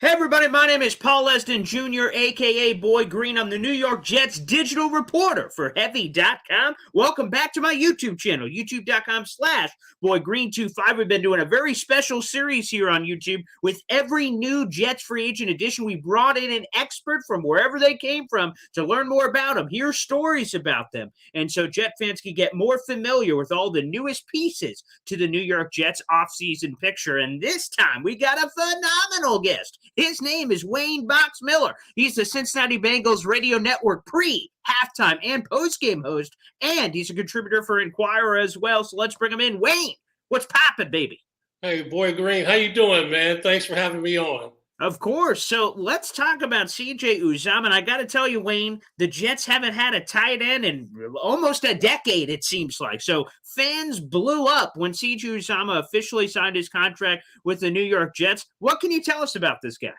Hey everybody, my name is Paul Leston Jr., aka Boy Green. I'm the New York Jets digital reporter for Heavy.com. Welcome back to my YouTube channel, youtube.com/BoyGreen25. We've been doing a very special series here on YouTube. With every new Jets free agent edition, we brought in an expert from wherever they came from to learn more about them, hear stories about them. And so Jet fans can get more familiar with all the newest pieces to the New York Jets offseason picture. And this time we got a phenomenal guest. His name is Wayne Box Miller. He's the Cincinnati Bengals radio network pre, halftime, and postgame host, and he's a contributor for Inquirer as well. So let's bring him in. Wayne, what's poppin', baby? Hey, Boy Green, how you doing, man? Thanks for having me on. Of course. So let's talk about CJ Uzomah. And I got to tell you, Wayne, the Jets haven't had a tight end in almost a decade, it seems like. So fans blew up when CJ Uzomah officially signed his contract with the New York Jets. What can you tell us about this guy?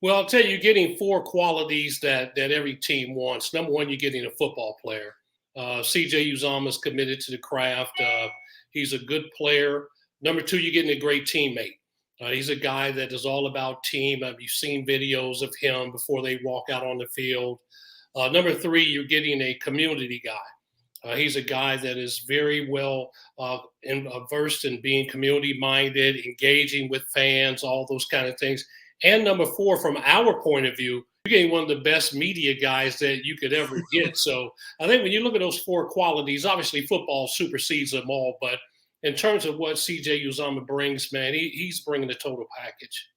Well, I'll tell you, you're getting four qualities that every team wants. Number one, you're getting a football player. CJ Uzomah is committed to the craft. He's a good player. Number two, you're getting a great teammate. He's a guy that is all about team. You've seen videos of him before they walk out on the field. Number three, you're getting a community guy. He's a guy that is very well versed in being community-minded, engaging with fans, all those kind of things. And number four, from our point of view, you're getting one of the best media guys that you could ever get. So I think when you look at those four qualities, obviously football supersedes them all, but in terms of what CJ Uzomah brings, man, he's bringing the total package.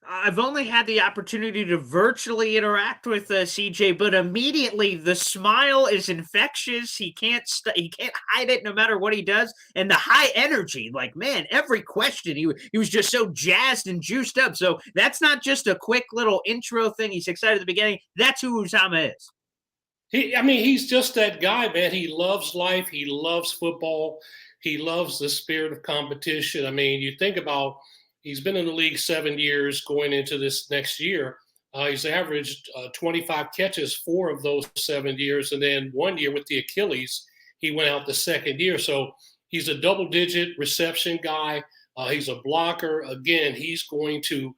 I've only had the opportunity to virtually interact with CJ, but immediately the smile is infectious. He can't hide it no matter what he does, and the high energy, like man, every question he was just so jazzed and juiced up. So that's not just a quick little intro thing. He's excited at the beginning. That's who Uzomah is. He's just that guy, man. He loves life. He loves football. He loves the spirit of competition. I mean, you think about he's been in the league 7 years going into this next year. He's averaged 25 catches 4 of those 7 years. And then 1 year with the Achilles, he went out the second year. So he's a double-digit reception guy. He's a blocker. Again, he's going to,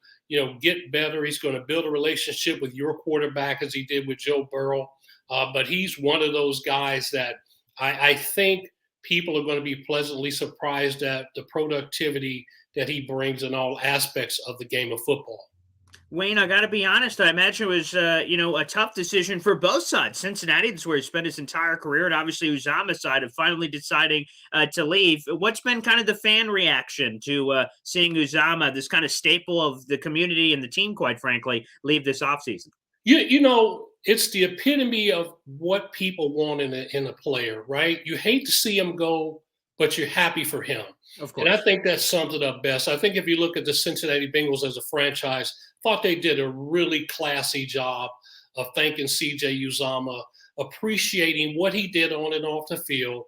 get better. He's going to build a relationship with your quarterback as he did with Joe Burrow. But he's one of those guys that I think people are going to be pleasantly surprised at the productivity that he brings in all aspects of the game of football. Wayne, I got to be honest. I imagine it was, a tough decision for both sides. Cincinnati, that's where he spent his entire career, and obviously Uzomah's side of finally deciding to leave. What's been kind of the fan reaction to seeing Uzomah, this kind of staple of the community and the team, quite frankly, leave this offseason? It's the epitome of what people want in a player, right? You hate to see him go, but you're happy for him. Of course. And I think that sums it up best. I think if you look at the Cincinnati Bengals as a franchise, thought they did a really classy job of thanking CJ Uzomah, appreciating what he did on and off the field.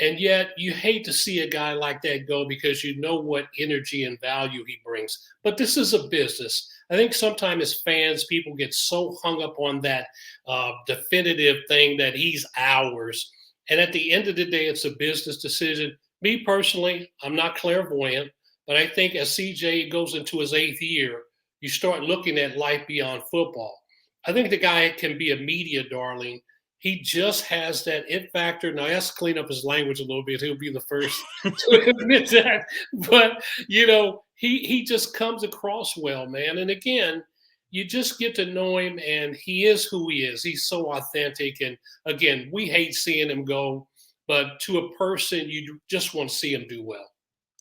And yet you hate to see a guy like that go because you know what energy and value he brings. But this is a business. I think sometimes as fans, people get so hung up on that definitive thing that he's ours. And at the end of the day, it's a business decision. Me personally, I'm not clairvoyant, but I think as CJ goes into his 8th year, you start looking at life beyond football. I think the guy can be a media darling. He just has that it factor. Now, he has to clean up his language a little bit. He'll be the first to admit that. But, he just comes across well, man. And again, you just get to know him, and he is who he is. He's so authentic. And again, we hate seeing him go, but to a person, you just want to see him do well.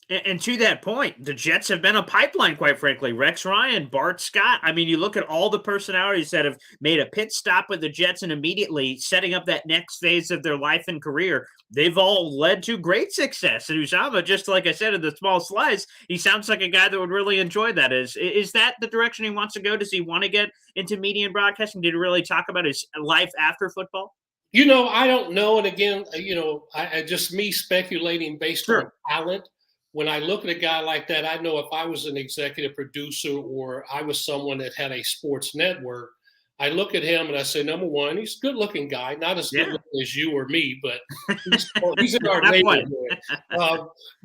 And to that point, the Jets have been a pipeline, quite frankly. Rex Ryan, Bart Scott. I mean, you look at all the personalities that have made a pit stop with the Jets and immediately setting up that next phase of their life and career. They've all led to great success. And Uzomah, just like I said in the small slice, he sounds like a guy that would really enjoy that. Is that the direction he wants to go? Does he want to get into media and broadcasting? Did he really talk about his life after football? I don't know. And again, I just me speculating based on talent. When I look at a guy like that, I know if I was an executive producer or I was someone that had a sports network, I look at him and I say, number one, he's a good-looking guy, not as good-looking as you or me, but he's in our neighborhood.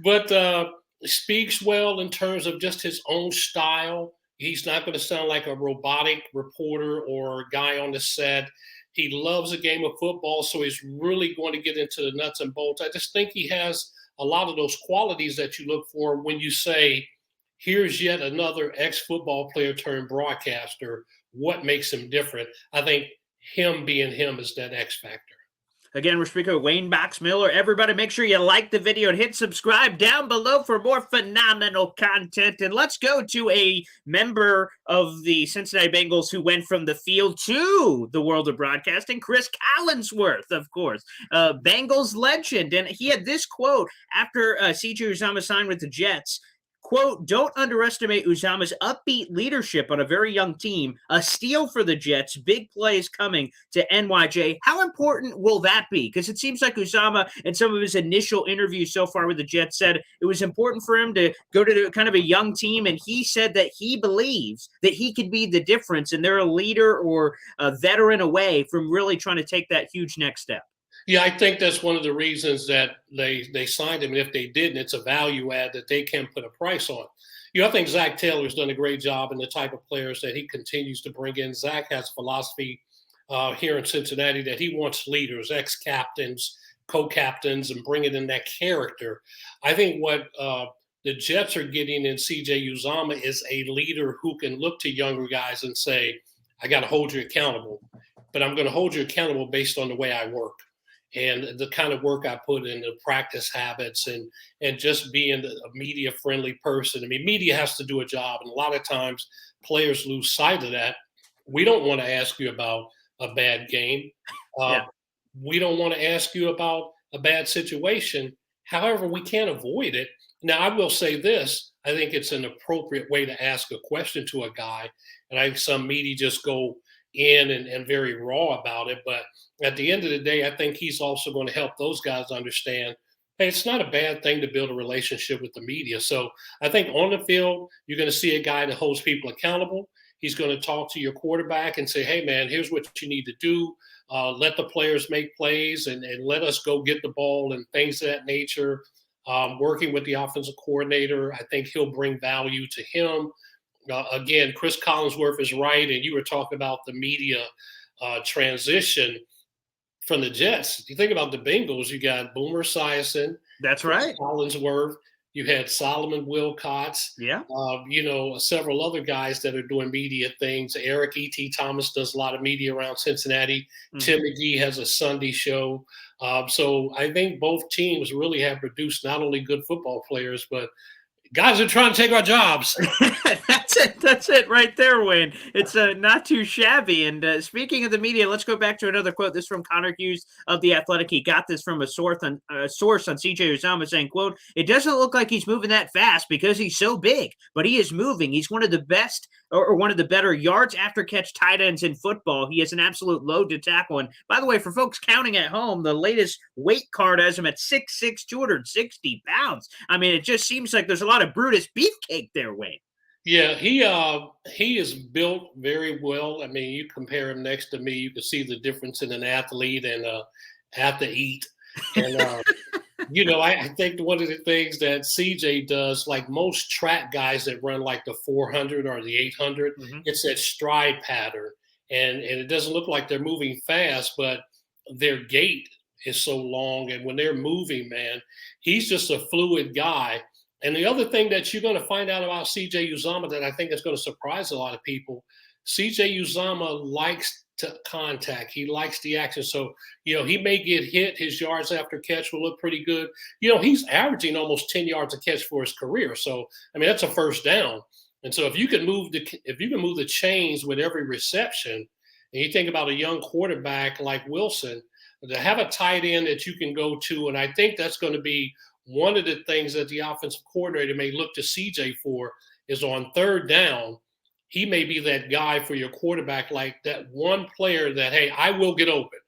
But speaks well in terms of just his own style. He's not going to sound like a robotic reporter or guy on the set. He loves the game of football, so he's really going to get into the nuts and bolts. I just think he has a lot of those qualities that you look for when you say, here's yet another ex-football player turned broadcaster. What makes him different? I think him being him is that X factor. Again, we're speaking with Wayne Box Miller. Everybody, make sure you like the video and hit subscribe down below for more phenomenal content. And let's go to a member of the Cincinnati Bengals who went from the field to the world of broadcasting, Chris Collinsworth, of course, Bengals legend. And he had this quote after CJ Uzomah signed with the Jets. Quote, don't underestimate Uzomah's upbeat leadership on a very young team. A steal for the Jets. Big plays coming to NYJ. How important will that be? Because it seems like Uzomah in some of his initial interviews so far with the Jets said it was important for him to go to kind of a young team, and he said that he believes that he could be the difference, and they're a leader or a veteran away from really trying to take that huge next step. Yeah, I think that's one of the reasons that they signed him. And if they didn't, it's a value add that they can put a price on. I think Zach Taylor's done a great job in the type of players that he continues to bring in. Zach has a philosophy here in Cincinnati that he wants leaders, ex-captains, co-captains, and bringing in that character. I think what the Jets are getting in CJ Uzomah is a leader who can look to younger guys and say, I got to hold you accountable, but I'm going to hold you accountable based on the way I work. And the kind of work I put in, the practice habits, and just being a media-friendly person. I mean, media has to do a job, and a lot of times players lose sight of that. We don't want to ask you about a bad game. We don't want to ask you about a bad situation. However, we can't avoid it. Now, I will say this. I think it's an appropriate way to ask a question to a guy, and I think some media just go in and very raw about it. But at the end of the day, I think he's also going to help those guys understand, hey, it's not a bad thing to build a relationship with the media. So I think on the field, you're going to see a guy that holds people accountable. He's going to talk to your quarterback and say, hey, man, here's what you need to do. Let the players make plays and let us go get the ball and things of that nature. Working with the offensive coordinator, I think he'll bring value to him. Again, Chris Collinsworth is right, and you were talking about the media transition from the Jets. If you think about the Bengals, you got Boomer Esiason. That's right. Collinsworth. You had Solomon Wilcots. Yeah. Several other guys that are doing media things. Eric E.T. Thomas does a lot of media around Cincinnati. Mm-hmm. Tim McGee has a Sunday show. So I think both teams really have produced not only good football players, but guys are trying to take our jobs. That's it right there, Wayne. It's not too shabby. And speaking of the media, let's go back to another quote. This is from Connor Hughes of The Athletic. He got this from a source on CJ Uzomah saying, quote, it doesn't look like he's moving that fast because he's so big, but he is moving. He's one of the best or one of the better yards after catch tight ends in football. He has an absolute load to tackle. And by the way, for folks counting at home, the latest weight card has him at 6'6", 260 pounds. I mean, it just seems like there's a lot of Brutus beefcake there, Wayne. Yeah, he is built very well. I mean, you compare him next to me, you can see the difference in an athlete and athlete. And I think one of the things that CJ does, like most track guys that run like the 400 or the 800, mm-hmm. It's that stride pattern, and it doesn't look like they're moving fast, but their gait is so long, and when they're moving, man, he's just a fluid guy. And the other thing that you're going to find out about CJ Uzomah that I think is going to surprise a lot of people, CJ Uzomah likes to contact. He likes the action. So, he may get hit. His yards after catch will look pretty good. He's averaging almost 10 yards a catch for his career. So, I mean, that's a first down. And so if you can move the chains with every reception, and you think about a young quarterback like Wilson, to have a tight end that you can go to, and I think that's going to be one of the things that the offensive coordinator may look to CJ for is on third down, he may be that guy for your quarterback, like that one player that, hey, I will get open.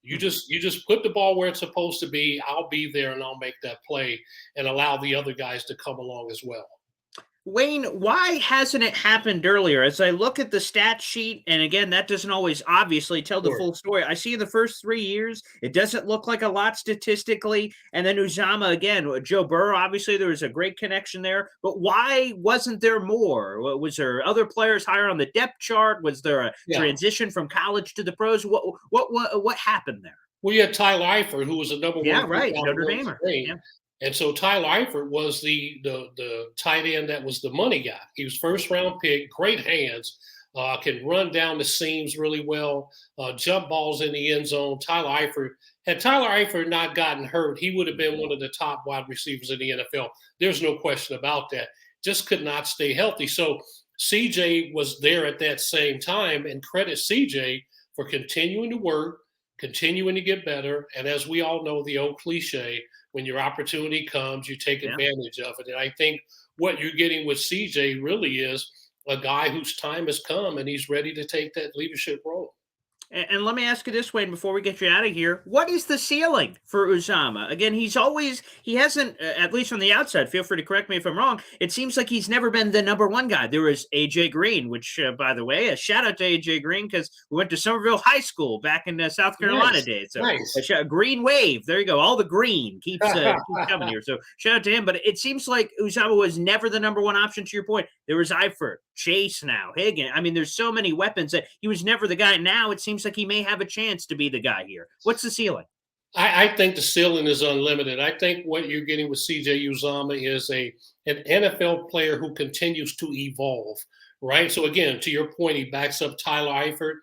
You just put the ball where it's supposed to be. I'll be there and I'll make that play and allow the other guys to come along as well. Wayne, why hasn't it happened earlier? As I look at the stat sheet, and again, that doesn't always obviously tell the Sure. full story. I see the first 3 years, it doesn't look like a lot statistically. And then Uzomah again, Joe Burrow, obviously there was a great connection there. But why wasn't there more? Was there other players higher on the depth chart? Was there a Yeah. transition from college to the pros? What happened there? Well, you had Tyler Eifert, who was a number Yeah, one pick right. out of Notre Notre Damer. Dame. Yeah. And so Tyler Eifert was the tight end that was the money guy. He was first round pick, great hands, can run down the seams really well, jump balls in the end zone. Had Tyler Eifert not gotten hurt, he would have been one of the top wide receivers in the NFL. There's no question about that. Just could not stay healthy. So CJ was there at that same time, and credit CJ for continuing to work, continuing to get better. And as we all know, the old cliche, when your opportunity comes, you take advantage of it. And I think what you're getting with CJ really is a guy whose time has come and he's ready to take that leadership role. And let me ask you this, Wayne, before we get you out of here. What is the ceiling for Uzomah? Again, he hasn't, at least on the outside, feel free to correct me if I'm wrong. It seems like he's never been the number one guy. There was AJ Green, which, by the way, a shout out to AJ Green because we went to Somerville High School back in South Carolina days. So Nice. a green wave. There you go. All the green keeps coming here. So shout out to him. But it seems like Uzomah was never the number one option, to your point. There was Eifert, Chase now, Higgins. I mean, there's so many weapons that he was never the guy. Now it seems like he may have a chance to be the guy here. What's the ceiling? I think the ceiling is unlimited. I think what you're getting with CJ Uzomah is an NFL player who continues to evolve, right? So again, to your point, he backs up Tyler Eifert.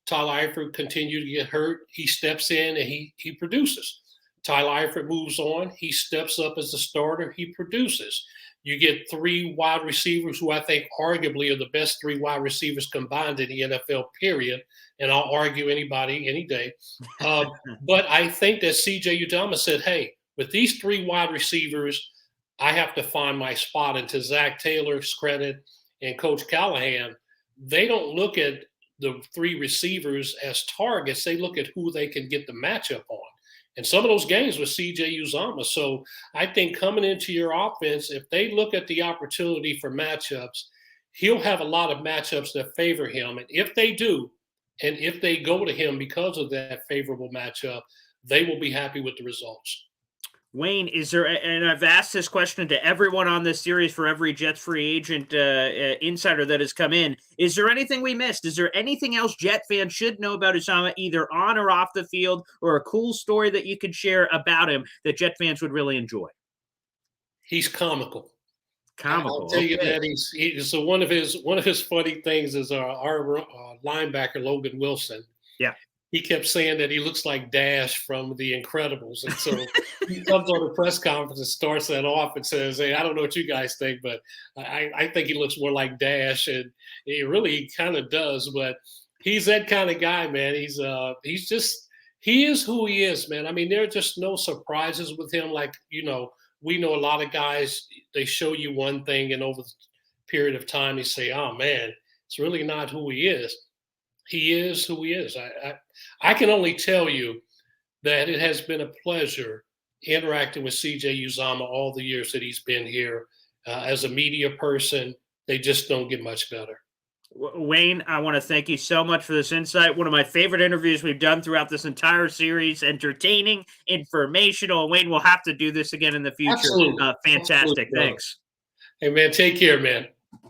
Tyler Eifert continued to get hurt. He steps in and he produces. Tyler Eifert moves on. He steps up as a starter. He produces. You get three wide receivers who I think arguably are the best three wide receivers combined in the NFL, period. And I'll argue anybody any day. But I think that CJ Uzomah said, hey, with these three wide receivers, I have to find my spot. And to Zach Taylor's credit and Coach Callahan, they don't look at the three receivers as targets. They look at who they can get the matchup on. And some of those games with CJ Uzomah. So I think coming into your offense, if they look at the opportunity for matchups, he'll have a lot of matchups that favor him. And if they do, and if they go to him because of that favorable matchup, they will be happy with the results. Wayne, is there, and I've asked this question to everyone on this series for every Jets free agent insider that has come in. Is there anything we missed? Is there anything else Jet fans should know about Uzomah, either on or off the field, or a cool story that you could share about him that Jet fans would really enjoy? He's comical. Comical. I'll tell you that so one of his funny things is our linebacker Logan Wilson. Yeah. He kept saying that he looks like Dash from The Incredibles. And so he comes on a press conference and starts that off and says, hey, I don't know what you guys think, but I think he looks more like Dash. And he really kind of does. But he's that kind of guy, man. He is who he is, man. I mean, there are just no surprises with him. Like, we know a lot of guys, they show you one thing, and over the period of time, you say, oh, man, it's really not who he is. He is who he is. I can only tell you that it has been a pleasure interacting with CJ Uzomah all the years that he's been here. As a media person, they just don't get much better. Wayne, I want to thank you so much for this insight. One of my favorite interviews we've done throughout this entire series. Entertaining, informational. Wayne, we'll have to do this again in the future. Absolutely. Fantastic. Absolutely. Thanks. Hey, man, take care, man.